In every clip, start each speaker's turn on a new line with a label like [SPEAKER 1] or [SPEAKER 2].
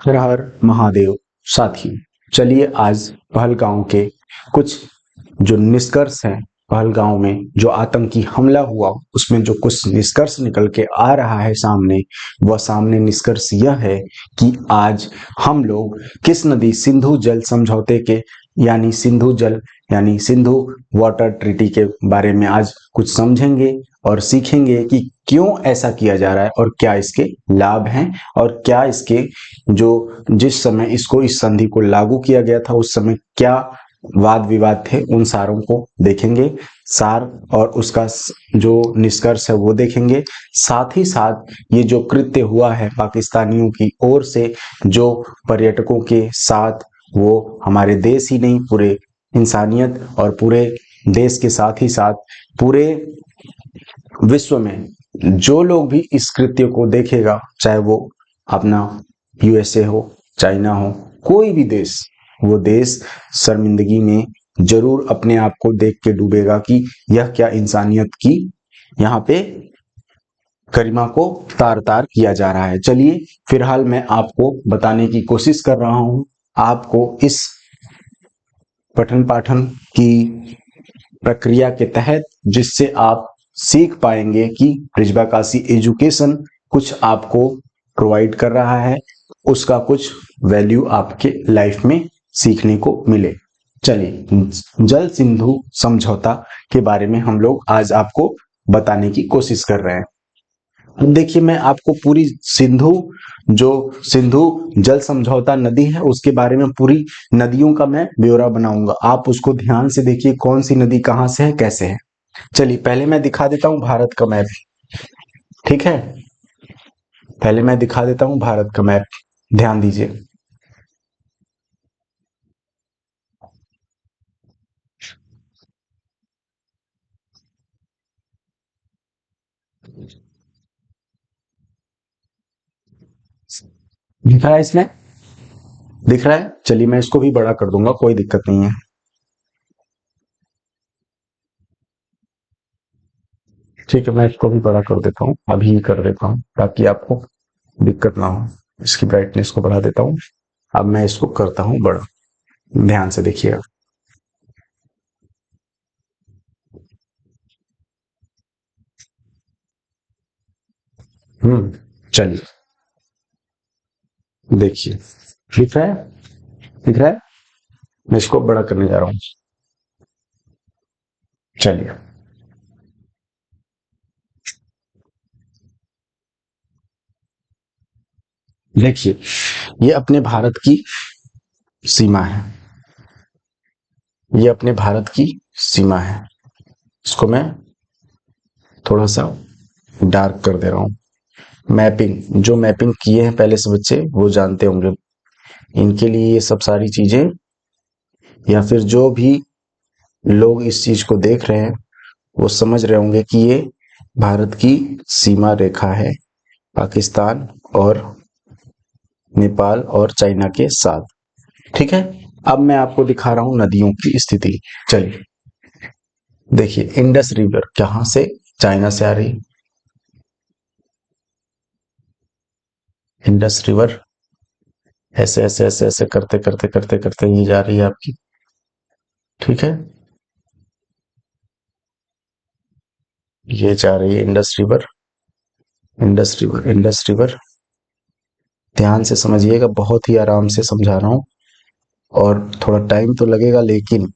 [SPEAKER 1] हर हर महादेव। साथियों, चलिए आज पहलगांव के कुछ जो निष्कर्ष हैं, पहलगांव में जो आतंकी हमला हुआ उसमें जो कुछ निष्कर्ष निकल के आ रहा है सामने, वह सामने निष्कर्ष यह है कि आज हम लोग किस नदी सिंधु जल समझौते के यानी सिंधु वाटर ट्रीटी के बारे में आज कुछ समझेंगे और सीखेंगे कि क्यों ऐसा किया जा रहा है और क्या इसके लाभ हैं और क्या इसके जो जिस समय इस संधि को लागू किया गया था उस समय क्या वाद विवाद थे, उन सारों को देखेंगे। सार और उसका जो निष्कर्ष है वो देखेंगे। साथ ही साथ ये जो कृत्य हुआ है पाकिस्तानियों की ओर से जो पर्यटकों के साथ, वो हमारे देश ही नहीं पूरे इंसानियत और पूरे देश के साथ ही साथ पूरे विश्व में जो लोग भी इस कृत्य को देखेगा, चाहे वो अपना यूएसए हो, चाइना हो, कोई भी देश, वो देश शर्मिंदगी में जरूर अपने आप को देख के डूबेगा कि यह क्या इंसानियत की यहाँ पे गरिमा को तार तार किया जा रहा है। चलिए फिलहाल मैं आपको बताने की कोशिश कर रहा हूं, आपको इस पठन पाठन की प्रक्रिया के तहत, जिससे आप सीख पाएंगे कि रिजवा काशी एजुकेशन कुछ आपको प्रोवाइड कर रहा है, उसका कुछ वैल्यू आपके लाइफ में सीखने को मिले। चलिए जल सिंधु समझौता के बारे में हम लोग आज आपको बताने की कोशिश कर रहे हैं। अब देखिए, मैं आपको पूरी सिंधु जल समझौता नदी है उसके बारे में पूरी नदियों का मैं ब्यौरा बनाऊंगा। आप उसको ध्यान से देखिए, कौन सी नदी कहां से है, कैसे है। चलिए पहले मैं दिखा देता हूं भारत का मैप। ठीक है, पहले मैं दिखा देता हूं भारत का मैप, ध्यान दीजिए। दिख रहा है इसमें? दिख रहा है? चलिए मैं इसको भी बड़ा कर दूंगा, कोई दिक्कत नहीं है। ठीक है, मैं इसको भी बड़ा कर देता हूँ, अभी कर देता हूँ ताकि आपको दिक्कत ना हो। इसकी ब्राइटनेस को बढ़ा देता हूँ। अब मैं इसको करता हूँ बड़ा, ध्यान से देखिएगा। चलिए देखिए, दिख रहा है? दिख रहा है? मैं इसको बड़ा करने जा रहा हूँ। चलिए देखिए, ये अपने भारत की सीमा है, ये अपने भारत की सीमा है। इसको मैं थोड़ा सा डार्क कर दे रहा हूँ। मैपिंग, जो मैपिंग किए हैं पहले से बच्चे वो जानते होंगे, इनके लिए ये सब सारी चीजें, या फिर जो भी लोग इस चीज को देख रहे हैं वो समझ रहे होंगे कि ये भारत की सीमा रेखा है पाकिस्तान और नेपाल और चाइना के साथ। ठीक है, अब मैं आपको दिखा रहा हूं नदियों की स्थिति। चलिए देखिए, इंडस रिवर कहां से, चाइना से आ रही, इंडस रिवर ऐसे ऐसे ऐसे ऐसे करते करते करते करते ये जा रही है आपकी। ठीक है, ये जा रही है Indus river, Indus river, Indus river. ध्यान से समझिएगा, बहुत ही आराम से समझा रहा हूँ और थोड़ा टाइम तो लगेगा, लेकिन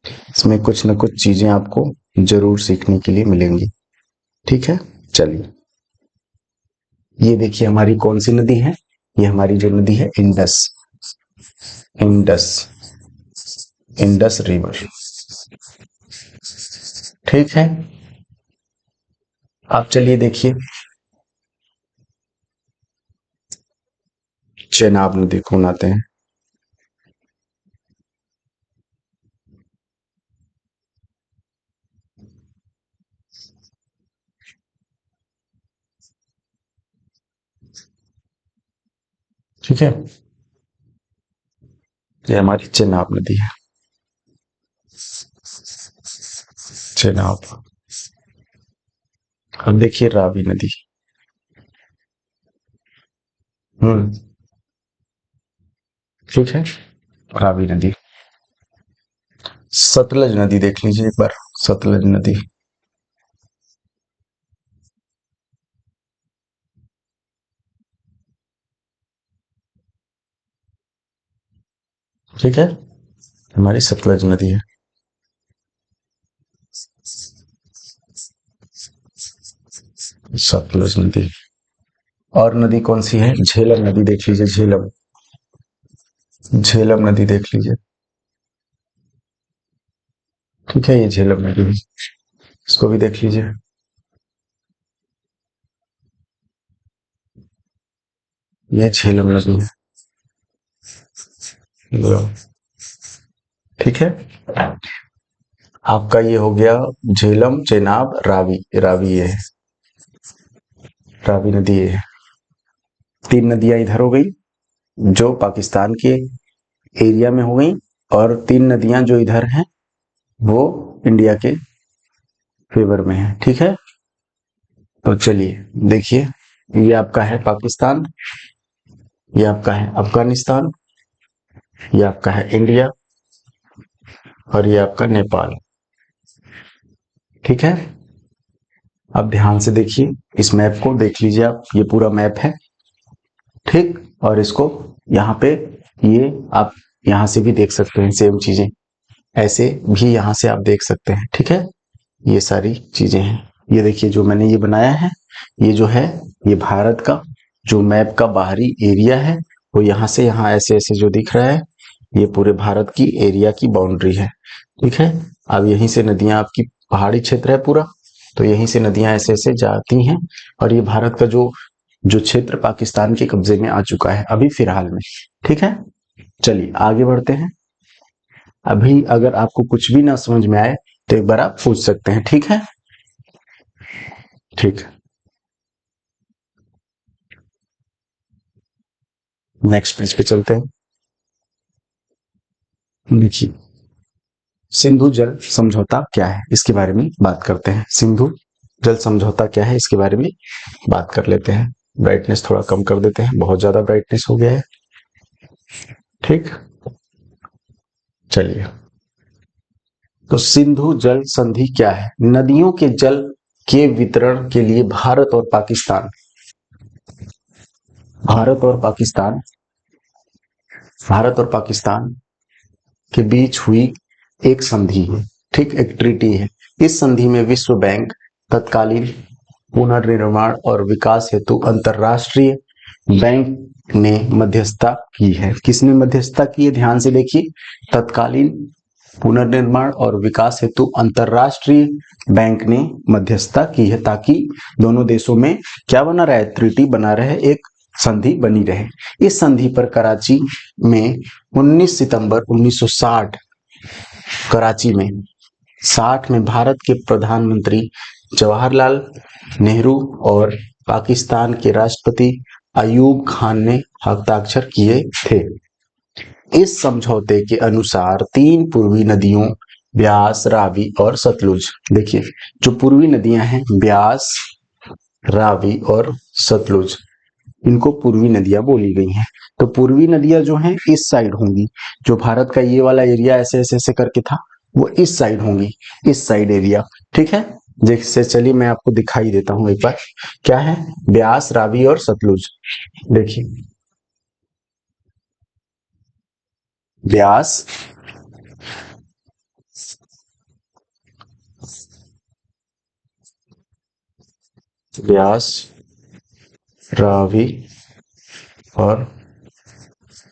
[SPEAKER 1] इसमें कुछ ना कुछ चीजें आपको जरूर सीखने के लिए मिलेंगी। ठीक है, चलिए ये देखिए हमारी कौन सी नदी है, ये हमारी जो नदी है इंडस, इंडस, इंडस रिवर। ठीक है, आप चलिए देखिए चेनाब नदी कौन आते हैं। ठीक है, ये हमारी चेनाब नदी है, चेनाब। अब देखिए रावी नदी। हम्म ठीक है, रावी नदी। सतलज नदी देख लीजिए एक बार, सतलज नदी। ठीक है, हमारी सतलज नदी है। सतलज नदी। और नदी कौन सी है? झेलम नदी देख लीजिए, झेलम। झेलम नदी देख लीजिए। ठीक है, ये झेलम नदी है, इसको भी देख लीजिए। ये झेलम नदी है। ठीक है, आपका ये हो गया झेलम, चेनाब, रावी। रावी ये है, रावी नदी ये है। तीन नदियां इधर हो गई जो पाकिस्तान के एरिया में हो गई, और तीन नदियां जो इधर हैं वो इंडिया के फेवर में है। ठीक है, तो चलिए देखिए, ये आपका है पाकिस्तान, ये आपका है अफगानिस्तान, ये आपका है इंडिया, और ये आपका नेपाल। ठीक है, अब ध्यान से देखिए, इस मैप को देख लीजिए आप, ये पूरा मैप है। ठीक, और इसको यहाँ पे, ये आप यहाँ से भी देख सकते हैं सेम चीजें, ऐसे भी यहाँ से आप देख सकते हैं। ठीक है, ये सारी चीजें हैं। ये देखिए जो मैंने ये बनाया है, ये जो है ये भारत का जो मैप का बाहरी एरिया है, वो यहाँ से यहाँ ऐसे ऐसे जो दिख रहा है, ये पूरे भारत की एरिया की बाउंड्री है। ठीक है, अब यहीं से नदियां, आपकी पहाड़ी क्षेत्र है पूरा, तो यहीं से नदियां ऐसे ऐसे जाती हैं, और ये भारत का जो जो क्षेत्र पाकिस्तान के कब्जे में आ चुका है अभी फिलहाल में। ठीक है, चलिए आगे बढ़ते हैं। अभी अगर आपको कुछ भी ना समझ में आए तो एक बार आप पूछ सकते हैं। ठीक है, ठीक है, नेक्स्ट पेज पे चलते हैं। देखिए, सिंधु जल समझौता क्या है, इसके बारे में बात करते हैं। सिंधु जल समझौता क्या है, इसके बारे में बात कर लेते हैं। ब्राइटनेस थोड़ा कम कर देते हैं, बहुत ज्यादा ब्राइटनेस हो गया है। ठीक, चलिए, तो सिंधु जल संधि क्या है? नदियों के जल के वितरण के लिए भारत और पाकिस्तान भारत और पाकिस्तान के बीच हुई एक संधि है। ठीक, एक ट्रीटी है। इस संधि में विश्व बैंक तत्कालीन पुनर्निर्माण और विकास हेतु अंतरराष्ट्रीय बैंक ने मध्यस्थता की है। किसने मध्यस्थता की है? ध्यान से देखिए, तत्कालीन पुनर्निर्माण और विकास हेतु अंतरराष्ट्रीय बैंक ने मध्यस्थता की है, ताकि दोनों देशों में क्या बना रहे? ट्रीटी बना रहे, एक संधि बनी रहे। इस संधि पर कराची में 19 सितंबर 1960, कराची में 60 में भारत के प्रधानमंत्री जवाहरलाल नेहरू और पाकिस्तान के राष्ट्रपति अयूब खान ने हस्ताक्षर किए थे। इस समझौते के अनुसार तीन पूर्वी नदियों ब्यास, रावी और सतलुज, देखिए जो पूर्वी नदियां हैं ब्यास, रावी और सतलुज, इनको पूर्वी नदियां बोली गई हैं। तो पूर्वी नदियां जो हैं इस साइड होंगी, जो भारत का ये वाला एरिया ऐसे ऐसे ऐसे करके था वो इस साइड होंगी, इस साइड एरिया। ठीक है, जैसे चलिए मैं आपको दिखाई देता हूं एक बार, क्या है? ब्यास, रावी और सतलुज। देखिए, ब्यास, ब्यास, रावी और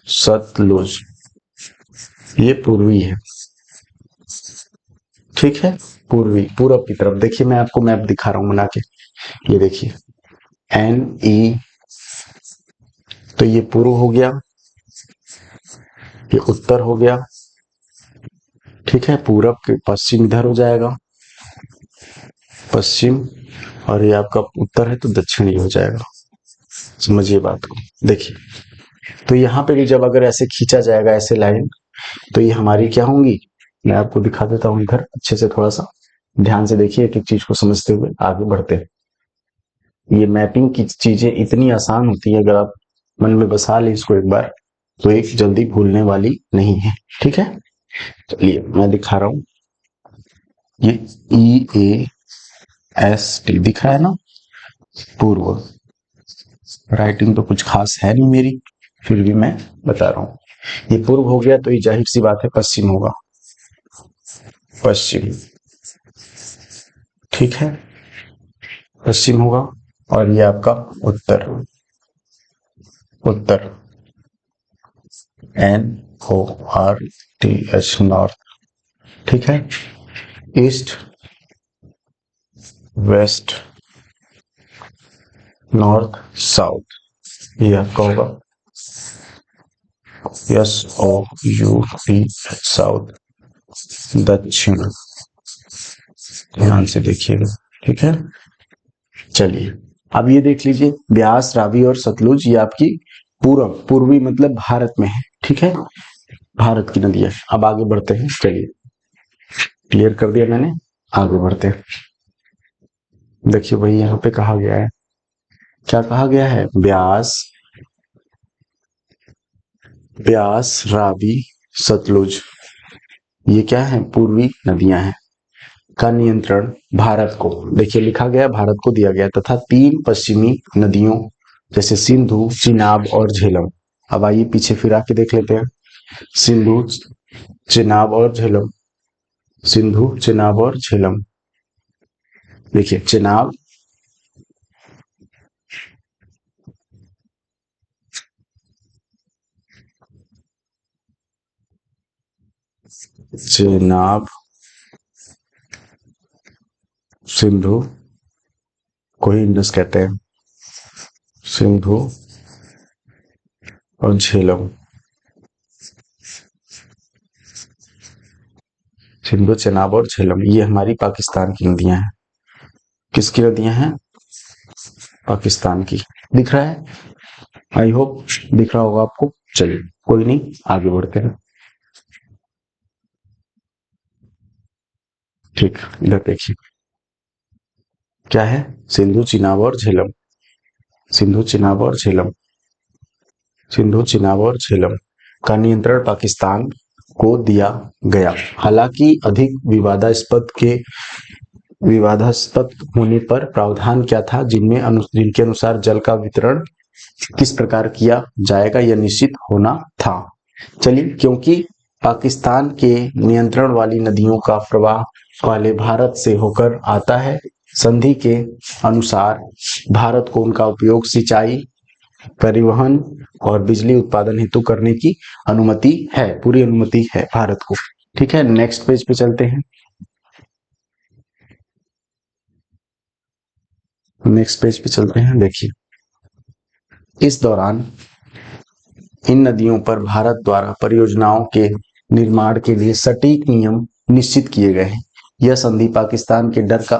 [SPEAKER 1] सतलुज, ये पूर्वी है। ठीक है, पूर्वी, पूरब की तरफ। देखिए मैं आपको मैप दिखा रहा हूं बना के, ये देखिए NE, तो ये पूर्व हो गया, ये उत्तर हो गया। ठीक है, पूरब के पश्चिम इधर हो जाएगा, पश्चिम, और ये आपका उत्तर है तो दक्षिणी हो जाएगा। समझिए बात को। देखिए, तो यहाँ पे भी जब अगर ऐसे खींचा जाएगा ऐसे लाइन, तो ये हमारी क्या होंगी? मैं आपको दिखा देता हूँ इधर अच्छे से, थोड़ा सा ध्यान से देखिए, एक एक चीज को समझते हुए आगे बढ़ते हैं। ये मैपिंग की चीजें इतनी आसान होती है, अगर आप मन में बसा ले इसको एक बार, तो एक जल्दी भूलने वाली नहीं है। ठीक है, चलिए मैं दिखा रहा हूं, ये EAST दिख रहा है ना, पूर्व। राइटिंग तो कुछ खास है नहीं मेरी, फिर भी मैं बता रहा हूं। ये पूर्व हो गया तो ये जाहिर सी बात है पश्चिम होगा, पश्चिम। ठीक है, पश्चिम होगा। और ये आपका उत्तर, उत्तर NORTH, नॉर्थ। ठीक है, ईस्ट, वेस्ट, नॉर्थ, साउथ, ये आपका होगा SOUTH, साउथ, दक्षिण। ध्यान से देखिएगा। ठीक है, चलिए अब ये देख लीजिए, ब्यास, रावी और सतलुज ये आपकी पूर्व, पूर्वी मतलब भारत में है। ठीक है, भारत की नदियां। अब आगे बढ़ते हैं, चलिए क्लियर कर दिया मैंने, आगे बढ़ते हैं। देखिए भाई यहाँ पे कहा गया है, क्या कहा गया है, ब्यास, ब्यास, रावी, सतलुज ये क्या है, पूर्वी नदियां हैं, का नियंत्रण भारत को, देखिए लिखा गया भारत को दिया गया, तथा 3 पश्चिमी नदियों जैसे सिंधु, चिनाब और झेलम। अब आइए पीछे फिर आके देख लेते हैं, सिंधु, चिनाब और झेलम, सिंधु, चिनाब और झेलम। देखिए चिनाब, चिनाब, सिंधु को ही इंडस कहते हैं, सिंधु और झेलम, सिंधु, चिनाब और झेलम ये हमारी पाकिस्तान की नदियां हैं। किसकी नदियां हैं, पाकिस्तान की। दिख रहा है, आई होप दिख रहा होगा आपको। चलिए कोई नहीं, आगे बढ़ते हैं। ठीक, इधर देखिए क्या है, सिंधु, चिनाब और झेलम, सिंधु, चिनाब और झेलम, सिंधु, चिनाब और झेलम का नियंत्रण पाकिस्तान को दिया गया। हालांकि अधिक विवादास्पद होने पर प्रावधान क्या था, जिनके अनुसार जल का वितरण किस प्रकार किया जाएगा यह निश्चित होना था। चलिए, क्योंकि पाकिस्तान के नियंत्रण वाली नदियों का प्रवाह वाले भारत से होकर आता है, संधि के अनुसार भारत को उनका उपयोग सिंचाई, परिवहन और बिजली उत्पादन हेतु करने की अनुमति है, पूरी अनुमति है भारत को। ठीक है, नेक्स्ट पेज पे चलते हैं, नेक्स्ट पेज पे चलते हैं। देखिए इस दौरान इन नदियों पर भारत द्वारा परियोजनाओं के निर्माण के लिए सटीक नियम निश्चित किए गए हैं। यह संधि पाकिस्तान के डर का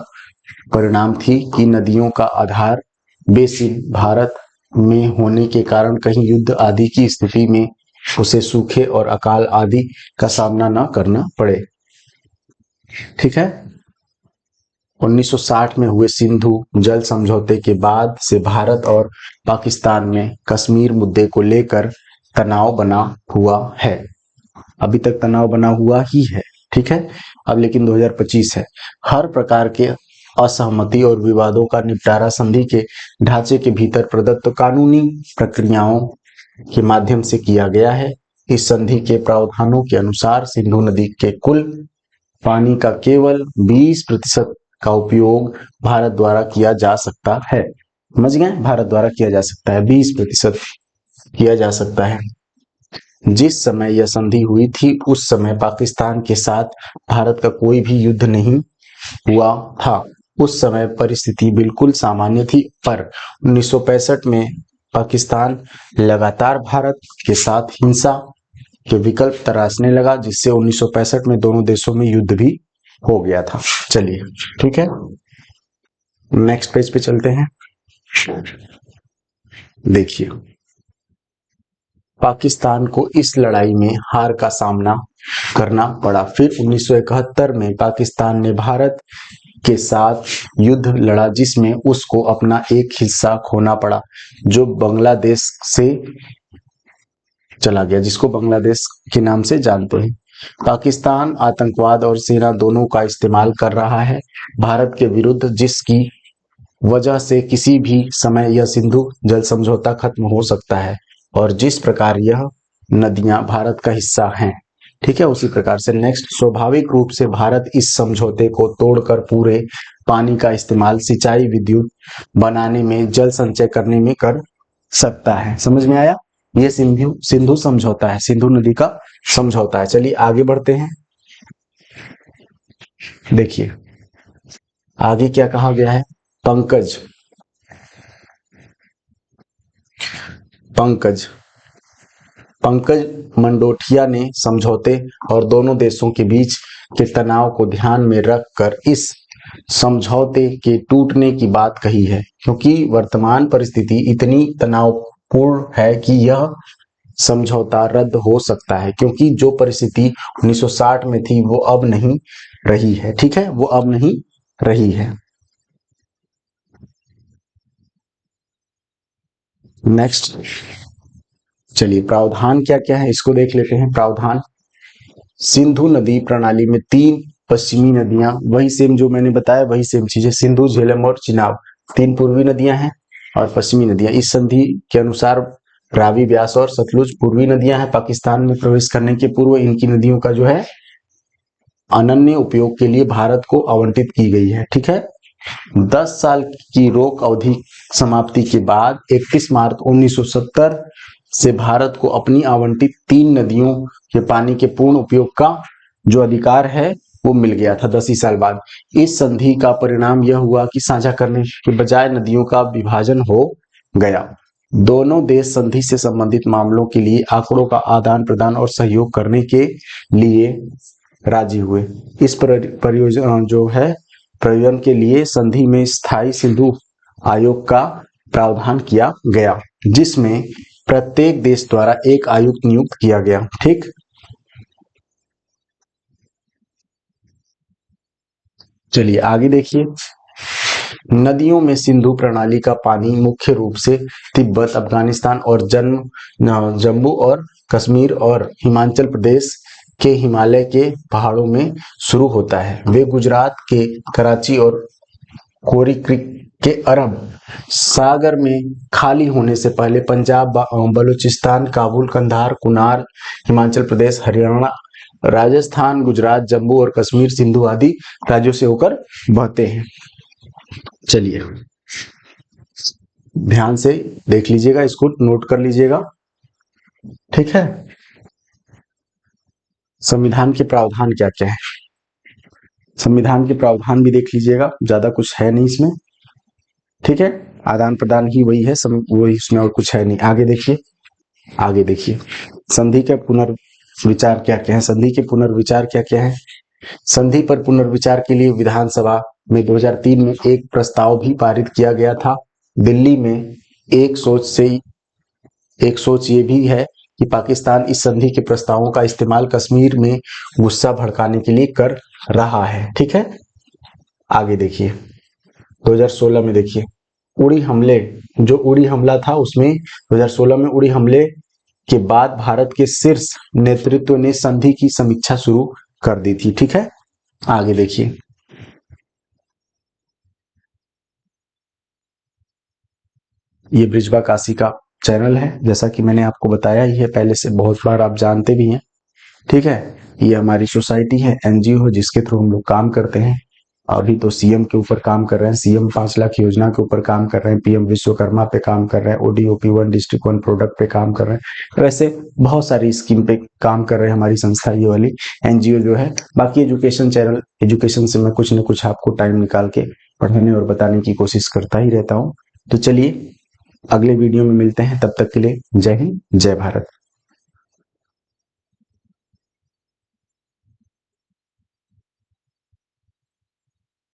[SPEAKER 1] परिणाम थी कि नदियों का आधार बेसिन भारत में होने के कारण कहीं युद्ध आदि की स्थिति में उसे सूखे और अकाल आदि का सामना न करना पड़े। ठीक है, 1960 में हुए सिंधु जल समझौते के बाद से भारत और पाकिस्तान में कश्मीर मुद्दे को लेकर तनाव बना हुआ है, अभी तक तनाव बना हुआ ही है। ठीक है, अब लेकिन 2025 है। हर प्रकार के असहमति और विवादों का निपटारा संधि के ढांचे के भीतर प्रदत्त कानूनी प्रक्रियाओं के माध्यम से किया गया है। इस संधि के प्रावधानों के अनुसार सिंधु नदी के कुल पानी का केवल 20% का उपयोग भारत द्वारा किया जा सकता है। समझ गए, भारत द्वारा किया जा सकता है, 20% किया जा सकता है। जिस समय यह संधि हुई थी उस समय पाकिस्तान के साथ भारत का कोई भी युद्ध नहीं हुआ था। उस समय परिस्थिति बिल्कुल सामान्य थी, पर 1965 में पाकिस्तान लगातार भारत के साथ हिंसा के विकल्प तराशने लगा, जिससे 1965 में दोनों देशों में युद्ध भी हो गया था। चलिए ठीक है, नेक्स्ट पेज पे चलते हैं। देखिए पाकिस्तान को इस लड़ाई में हार का सामना करना पड़ा। फिर 1971 में पाकिस्तान ने भारत के साथ युद्ध लड़ा, जिसमें उसको अपना एक हिस्सा खोना पड़ा, जो बांग्लादेश से चला गया, जिसको बांग्लादेश के नाम से जानते हैं। पाकिस्तान आतंकवाद और सेना दोनों का इस्तेमाल कर रहा है भारत के विरुद्ध, जिसकी वजह से किसी भी समय यह सिंधु जल समझौता खत्म हो सकता है, और जिस प्रकार यह नदियां भारत का हिस्सा हैं, ठीक है, उसी प्रकार से नेक्स्ट, स्वाभाविक रूप से भारत इस समझौते को तोड़कर पूरे पानी का इस्तेमाल सिंचाई, विद्युत बनाने में, जल संचय करने में कर सकता है। समझ में आया? ये सिंधु समझौता है, सिंधु नदी का समझौता है। चलिए आगे बढ़ते हैं। देखिए आगे क्या कहा गया है। पंकज पंकज पंकज मंडोठिया ने समझौते और दोनों देशों के बीच के तनाव को ध्यान में रखकर इस समझौते के टूटने की बात कही है, क्योंकि वर्तमान परिस्थिति इतनी तनावपूर्ण है कि यह समझौता रद्द हो सकता है, क्योंकि जो परिस्थिति 1960 में थी वो अब नहीं रही है। ठीक है, वो अब नहीं रही है। नेक्स्ट चलिए, प्रावधान क्या क्या है इसको देख लेते हैं। प्रावधान, सिंधु नदी प्रणाली में 3 पश्चिमी नदियां, वही सेम जो मैंने बताया वही सेम चीज है, सिंधु, झेलम और चिनाब, 3 पूर्वी नदियां हैं और पश्चिमी नदियां। इस संधि के अनुसार रावी, ब्यास और सतलुज पूर्वी नदियां हैं। पाकिस्तान में प्रवेश करने के पूर्व इनकी नदियों का जो है अनन्य उपयोग के लिए भारत को आवंटित की गई है। ठीक है, 10 साल की रोक अवधि समाप्ति के बाद 31 मार्च 1970 से भारत को अपनी आवंटित 3 नदियों के पानी के पूर्ण उपयोग का जो अधिकार है वो मिल गया था 10 ही साल बाद। इस संधि का परिणाम यह हुआ कि साझा करने के बजाय नदियों का विभाजन हो गया। दोनों देश संधि से संबंधित मामलों के लिए आंकड़ों का आदान प्रदान और सहयोग करने के लिए राजी हुए। इस परियोजना जो है प्रयोजन के लिए संधि में स्थायी सिंधु आयोग का प्रावधान किया गया, जिसमें प्रत्येक देश द्वारा एक आयुक्त नियुक्त किया गया। ठीक, चलिए आगे देखिए। नदियों में सिंधु प्रणाली का पानी मुख्य रूप से तिब्बत, अफगानिस्तान और जम्मू और कश्मीर और हिमाचल प्रदेश के हिमालय के पहाड़ों में शुरू होता है। वे गुजरात के कराची और कोरी क्रीक के अरब सागर में खाली होने से पहले पंजाब, बलूचिस्तान, काबुल, कंधार, कुनार, हिमाचल प्रदेश, हरियाणा, राजस्थान, गुजरात, जम्मू और कश्मीर सिंधु आदि राज्यों से होकर बहते हैं। चलिए ध्यान से देख लीजिएगा, इसको नोट कर लीजिएगा। ठीक है, संविधान के प्रावधान क्या क्या है, संविधान के प्रावधान भी देख लीजिएगा, ज्यादा कुछ है नहीं इसमें। ठीक है, आदान प्रदान ही वही है, वही, इसमें और कुछ है नहीं। आगे देखिए, आगे देखिए संधि के पुनर्विचार क्या क्या है। संधि के पुनर्विचार क्या क्या है। संधि पर पुनर्विचार के लिए विधानसभा में 2003 में एक प्रस्ताव भी पारित किया गया था। दिल्ली में एक सोच ये भी है कि पाकिस्तान इस संधि के प्रस्तावों का इस्तेमाल कश्मीर में गुस्सा भड़काने के लिए कर रहा है। ठीक है, आगे देखिए 2016 में देखिए उड़ी हमले, जो उड़ी हमला था उसमें 2016 में उड़ी हमले के बाद भारत के शीर्ष नेतृत्व ने संधि की समीक्षा शुरू कर दी थी। ठीक है, आगे देखिए, ये ब्रिजबा काशी का चैनल है, जैसा कि मैंने आपको बताया ही है पहले से, बहुत बार आप जानते भी हैं। ठीक है, ये हमारी सोसाइटी है, एनजीओ है, जिसके थ्रू हम लोग काम करते हैं। अभी तो सीएम के ऊपर काम कर रहे हैं, सीएम 5 लाख योजना के ऊपर काम कर रहे हैं, पीएम विश्वकर्मा पे काम कर रहे हैं, ओडीओपी 1 डिस्ट्रिक्ट 1 प्रोडक्ट पे काम कर रहे हैं। वैसे बहुत सारी स्कीम पे काम कर रहे हैं हमारी संस्था, ये वाली एनजीओ जो है। बाकी एजुकेशन चैनल, एजुकेशन से मैं कुछ न कुछ आपको टाइम निकाल के पढ़ाने और बताने की कोशिश करता ही रहता हूँ। तो चलिए अगले वीडियो में मिलते हैं, तब तक के लिए जय हिंद, जय भारत।